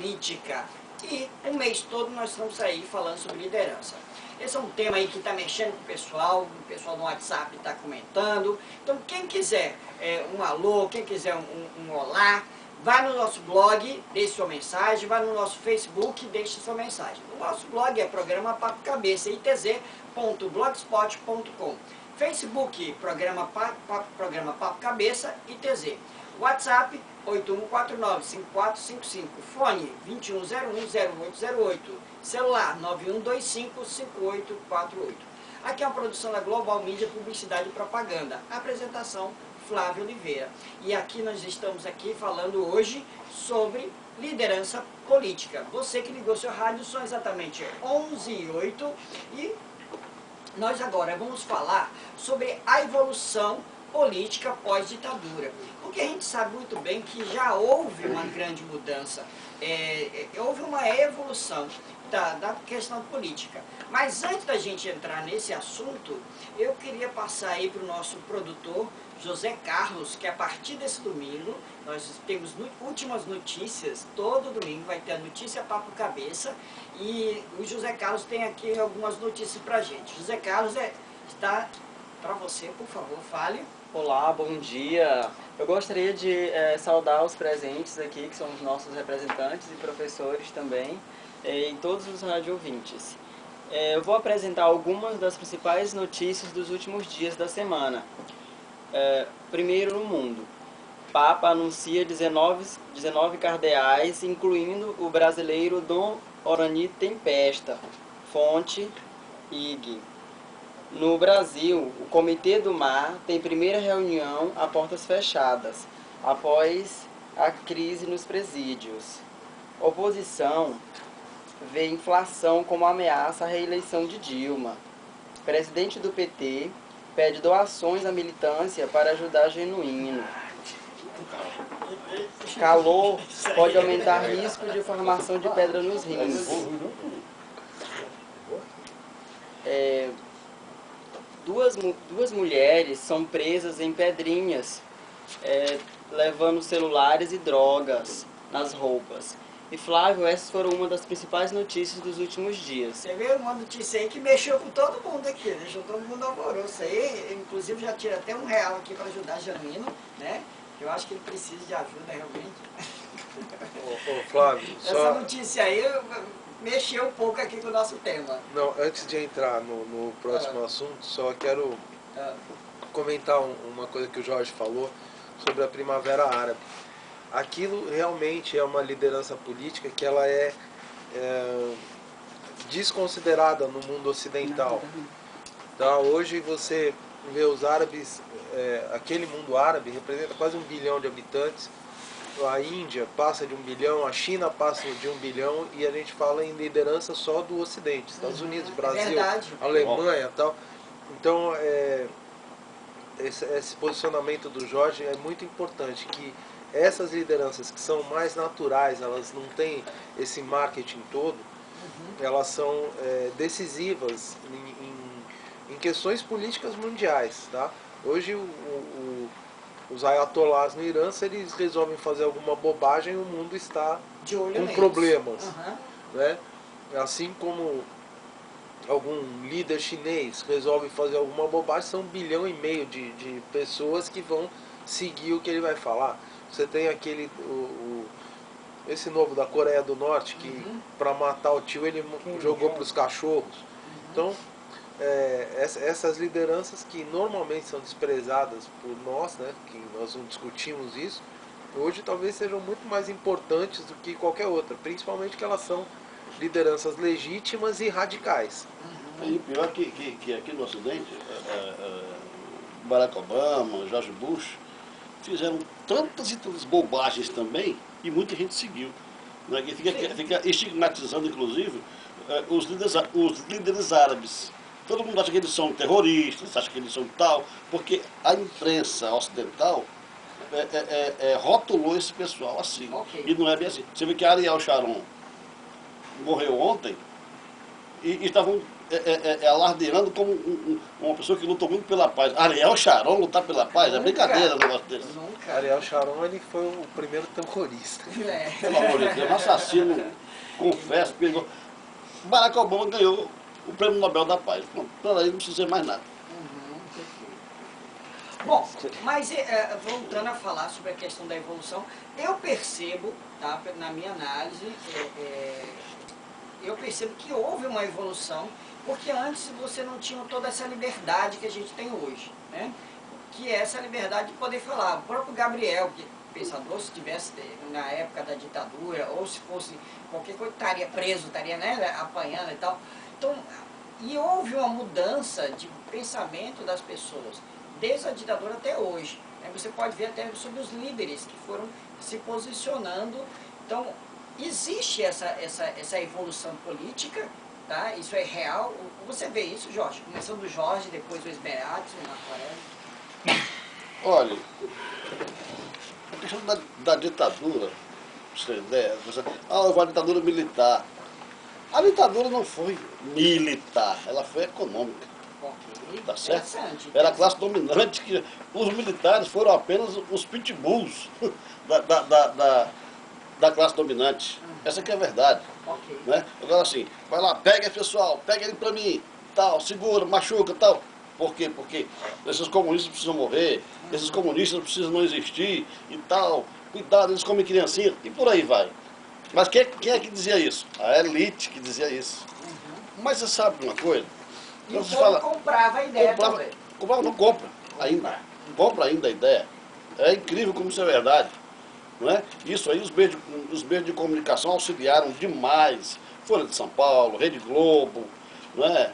política. E o mês todo nós estamos aí falando sobre liderança. Esse é um tema aí que está mexendo com o pessoal no WhatsApp está comentando. Então quem quiser um alô, quem quiser um olá, vá no nosso blog, deixe sua mensagem, vá no nosso Facebook, deixe sua mensagem. O nosso blog é Programa Papo Cabeça, itz.blogspot.com. Facebook, Programa Papo Cabeça, ITZ. WhatsApp, 8149-5455. Fone, 2101-0808. Celular, 9125-5848. Aqui é uma produção da Global Mídia, Publicidade e Propaganda. Apresentação, Flávio Oliveira. E aqui nós estamos aqui falando hoje sobre liderança política. Você que ligou seu rádio, são exatamente 11h08 e nós agora vamos falar sobre a evolução política pós-ditadura. Porque a gente sabe muito bem que já houve uma grande mudança, houve uma evolução da questão política. Mas antes da gente entrar nesse assunto, eu queria passar aí para o nosso produtor, José Carlos, que a partir desse domingo, nós temos últimas notícias, todo domingo vai ter a notícia Papo Cabeça, e o José Carlos tem aqui algumas notícias para a gente. José Carlos, está para você, por favor, fale. Olá, bom dia. Eu gostaria de saudar os presentes aqui, que são os nossos representantes e professores também, e todos os rádio ouvintes. Eu vou apresentar algumas das principais notícias dos últimos dias da semana. Primeiro no mundo. Papa anuncia 19 cardeais, incluindo o brasileiro Dom Orani Tempesta. Fonte, IG. No Brasil, o Comitê do Mar tem primeira reunião a portas fechadas, após a crise nos presídios. Oposição vê inflação como ameaça à reeleição de Dilma. Presidente do PT pede doações à militância para ajudar Genuíno. Calor pode aumentar risco de formação de pedra nos rins. Duas mulheres são presas em Pedrinhas, levando celulares e drogas nas roupas. E Flávio, essas foram uma das principais notícias dos últimos dias. Você vê uma notícia aí que mexeu com todo mundo aqui, deixou todo mundo alvoroço aí, inclusive já tira até R$1 aqui para ajudar Genuíno, né? Eu acho que ele precisa de ajuda realmente. Ô Flávio, essa notícia aí mexeu um pouco aqui com o nosso tema. Não, antes de entrar no próximo assunto, só quero comentar uma coisa que o Jorge falou sobre a Primavera Árabe. Aquilo realmente é uma liderança política que ela é desconsiderada no mundo ocidental. Tá? Hoje você vê os árabes, aquele mundo árabe representa quase 1 bilhão de habitantes. A Índia passa de 1 bilhão, a China passa de 1 bilhão e a gente fala em liderança só do Ocidente, Estados Unidos, Brasil, Alemanha e tal. Então, esse posicionamento do Jorge é muito importante, que essas lideranças que são mais naturais, elas não têm esse marketing todo, elas são decisivas em questões políticas mundiais. Tá? Hoje os ayatollahs no Irã, se eles resolvem fazer alguma bobagem, o mundo está com problemas. Né? Assim como algum líder chinês resolve fazer alguma bobagem, são 1,5 bilhão de pessoas que vão seguir o que ele vai falar. Você tem esse novo da Coreia do Norte, que para matar o tio ele jogou para os cachorros. Então, essas lideranças que normalmente são desprezadas por nós, né, que nós não discutimos isso, hoje talvez sejam muito mais importantes do que qualquer outra, principalmente que elas são lideranças legítimas e radicais. E pior que aqui no Ocidente, Barack Obama, George Bush, fizeram tantas e tantas bobagens também, e muita gente seguiu. Né? E fica estigmatizando, inclusive, os líderes árabes. Todo mundo acha que eles são terroristas, acha que eles são tal, porque a imprensa ocidental rotulou esse pessoal assim. E não é bem assim. Você vê que Ariel Sharon morreu ontem e estavam alardeando como uma pessoa que lutou muito pela paz. Ariel Sharon lutar pela paz, é brincadeira o negócio desse. Nunca. Ariel Sharon, ele foi o primeiro terrorista. É. Pelo amor de Deus, um assassino, confesso, perigoso. Barack Obama ganhou o Prêmio Nobel da Paz. Pronto, para aí não precisa dizer mais nada. Bom, mas voltando a falar sobre a questão da evolução, eu percebo, tá, na minha análise, eu percebo que houve uma evolução, porque antes você não tinha toda essa liberdade que a gente tem hoje, né? Que é essa liberdade de poder falar. O próprio Gabriel, que pensador, se tivesse na época da ditadura, ou se fosse qualquer coisa, estaria preso, estaria, né, apanhando e tal. Então, e houve uma mudança de pensamento das pessoas, desde a ditadura até hoje. Você pode ver até sobre os líderes que foram se posicionando. Então, existe essa evolução política, tá? Isso é real. Você vê isso, Jorge? Começando do Jorge, depois o Esmeralda, o Marco Aurélio. Olha, a questão da ditadura, você tem ideia? Houve a ditadura militar. A ditadura não foi militar, ela foi econômica. Ok, Tá certo? interessante. Era a classe dominante, que os militares foram apenas os pitbulls da classe dominante. Essa que é a verdade. Ok. Né? Agora assim, vai lá, pega pessoal, pega ele pra mim, tal, segura, machuca, tal. Por quê? Porque esses comunistas precisam morrer, esses comunistas precisam não existir e tal. Cuidado, eles comem criancinha e por aí vai. Mas quem é que dizia isso? A elite que dizia isso. Mas você sabe de uma coisa? E Quando o você povo fala, comprava a ideia também. comprava, não compra ainda. Compra ainda a ideia. É incrível como isso é verdade. Não é? Isso aí, os meios de comunicação auxiliaram demais. Folha de São Paulo, Rede Globo, não é?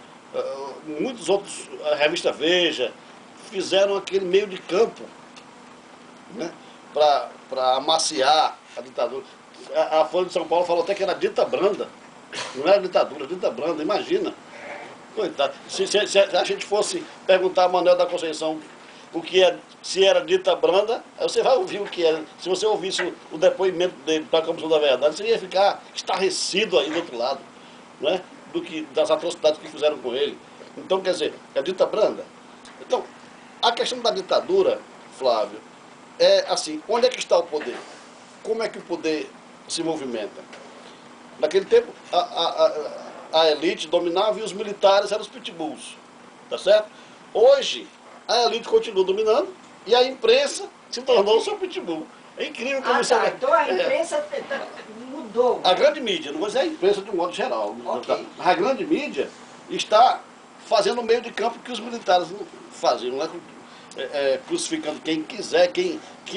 Muitos outros, a revista Veja, fizeram aquele meio de campo, né? Para amaciar a ditadura. A Folha de São Paulo falou até que era dita branda. Não era ditadura, dita branda, imagina. Coitado. Se a gente fosse perguntar a Manuel da Conceição o que é, se era dita branda, aí você vai ouvir o que era. Se você ouvisse o depoimento dele para a Comissão da Verdade, você ia ficar estarrecido aí do outro lado, não é? Das atrocidades que fizeram com ele. Então, quer dizer, é dita branda. Então, a questão da ditadura, Flávio, é assim, onde é que está o poder? Como é que o poder se movimenta? Naquele tempo, a elite dominava e os militares eram os pitbulls, tá certo? Hoje, a elite continua dominando e a imprensa se tornou o seu pitbull. É incrível como isso é. Então a imprensa mudou. A grande mídia, não vou dizer a imprensa de um modo geral, Ok. a grande mídia está fazendo o meio de campo que os militares não faziam, não é? Crucificando quem quiser,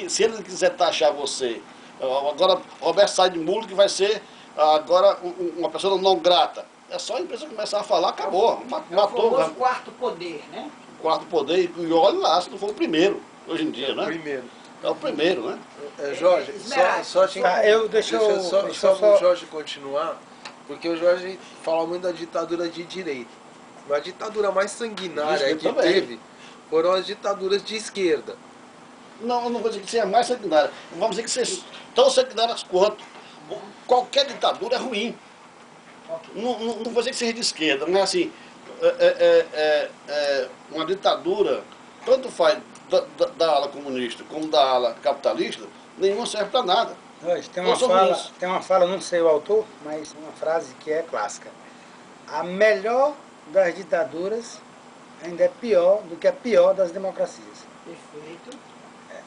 se ele quiser taxar você. Agora, Roberto Said-Mulo, que vai ser agora uma pessoa não grata. É só a imprensa começar a falar, acabou. Matou o quarto poder, né? o quarto poder. E olha lá, se não for o primeiro, hoje em dia, né? Primeiro. É o primeiro, né? Jorge, só te Deixa o Jorge continuar, porque o Jorge fala muito da ditadura de direita. Mas a ditadura mais sanguinária Isso que também. teve foram as ditaduras de esquerda. Não, eu não vou dizer que seja mais sanguinária. Vamos dizer que seja tão sanguinárias quanto. Qualquer ditadura é ruim. Não vou dizer que seja de esquerda, não é assim. Uma ditadura, tanto faz da ala comunista como da ala capitalista, nenhuma serve para nada. Hoje, Todos são ruins. tem uma fala, não sei o autor, mas uma frase que é clássica. A melhor das ditaduras ainda é pior do que a pior das democracias. Perfeito.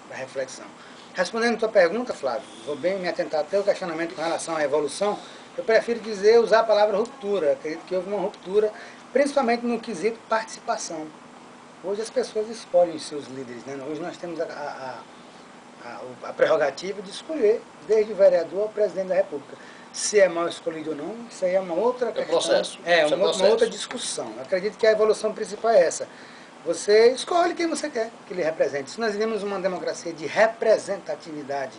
Da reflexão. Respondendo a tua pergunta, Flávio, vou bem me atentar até o questionamento com relação à evolução. Eu prefiro usar a palavra ruptura. Acredito que houve uma ruptura, principalmente no quesito participação. Hoje as pessoas escolhem seus líderes, né? Hoje nós temos a prerrogativa de escolher, desde o vereador ao presidente da República. Se é mal escolhido ou não, isso aí é uma outra questão. Processo. Uma outra discussão. Eu acredito que a evolução principal é essa. Você escolhe quem você quer que lhe represente. Se nós vivemos uma democracia de representatividade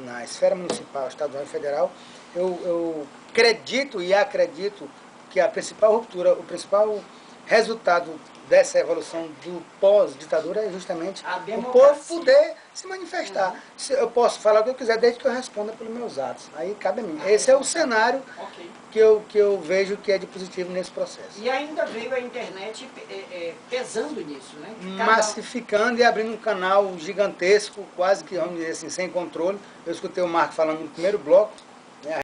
na esfera municipal, estadual e federal, eu acredito que a principal ruptura, o principal resultado dessa evolução do pós-ditadura é justamente A o democracia. povo poder se manifestar. Eu posso falar o que eu quiser, desde que eu responda pelos meus atos. Aí cabe a mim. Esse é o cenário Ok. que eu vejo que é de positivo nesse processo. E ainda veio a internet pesando nisso, né? Cada- Massificando e abrindo um canal gigantesco, quase que, vamos dizer assim, sem controle. Eu escutei o Marco falando no primeiro bloco,